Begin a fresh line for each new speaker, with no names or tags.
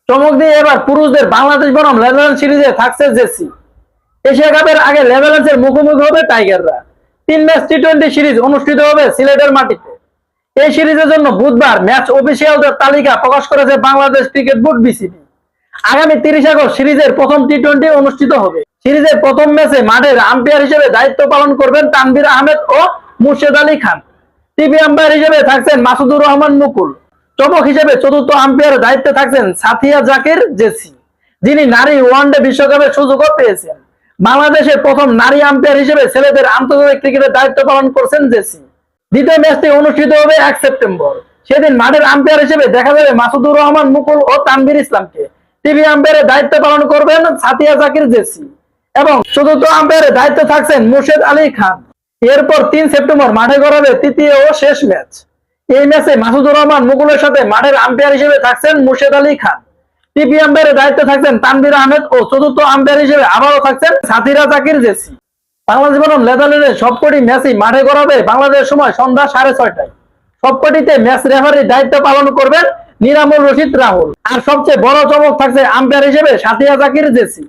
চমক দিয়ে এবার পুরুষদের বাংলাদেশ বনাম নেদারল্যান্ড সিরিজে থাকছে জেসি। এশিয়া কাপের আগে নেদারল্যান্ডসের মুখোমুখি হবে টাইগাররা। 3 ম্যাচ টি-20 সিরিজ অনুষ্ঠিত হবে সিলেটের মাটিতে। এই সিরিজের জন্য বুধবার ম্যাচ অফিসিয়ালদের তালিকা প্রকাশ করেছে বাংলাদেশ ক্রিকেট বোর্ড বিসিবি। আগামী 30 আগস্ট সিরিজের প্রথম টি-20 অনুষ্ঠিত হবে। সিরিজের প্রথম ম্যাচে মাঠের আম্পায়ার হিসেবে দায়িত্ব পালন করবেন তানভীর আহমেদ ও মুর্শেদ আলী খান। টিভি আম্পায়ার হিসেবে থাকছেন মাসুদুর রহমান মুকুল। চমক হিসেবে চতুর্থ আম্পায়ারের দায়িত্বে থাকছেন সাথিয়া জাকির জেসি, যিনি নারী ওয়ানডে বিশ্বকাপের সুযোগও পেয়েছেন। বাংলাদেশের প্রথম নারী আম্পায়ার হিসেবে ছেলেদের আন্তর্জাতিক ক্রিকেটের দায়িত্ব পালন করছেন জেসি। দ্বিতীয় ম্যাচটি অনুষ্ঠিত হবে 1 সেপ্টেম্বর। সেদিন মাঠের আম্পায়ার হিসেবে দেখা যাবে মাসুদুর রহমান মুকুল ও তানভীর ইসলামকে। টিভি আম্পায়ারের দায়িত্ব পালন করবেন সাথিয়া জাকির জেসি এবং চতুর্থ আম্পায়ারের দায়িত্বে থাকছেন মুর্শেদ আলী খান। এরপর 3 সেপ্টেম্বর মাঠে গড়াবে তৃতীয় ও শেষ ম্যাচ। এই ম্যাচে মাসুদুর রহমান মুকুলের সাথে মাঠের আম্পায়ার হিসেবে থাকছেন মুর্শেদ আলী খান। টিভি আম্পায়ারের দায়িত্বে থাকছেন তানভীর আহমেদ ও চতুর্থ আম্পায়ার হিসেবে আবারও থাকছেন সাথিয়া জাকির জেসি। বাংলাদেশ বনাম নেদারল্যান্ডের সবকটি ম্যাচই মাঠে গড়াবে বাংলাদেশের সময় সন্ধ্যা 6:30টায়। সবকটিতে ম্যাচ রেফারির দায়িত্ব পালন করবেন নিরামুল রশিদ রাহুল। আর সবচেয়ে বড় চমক থাকছে আম্পায়ার হিসেবে সাথিয়া জাকির জেসি।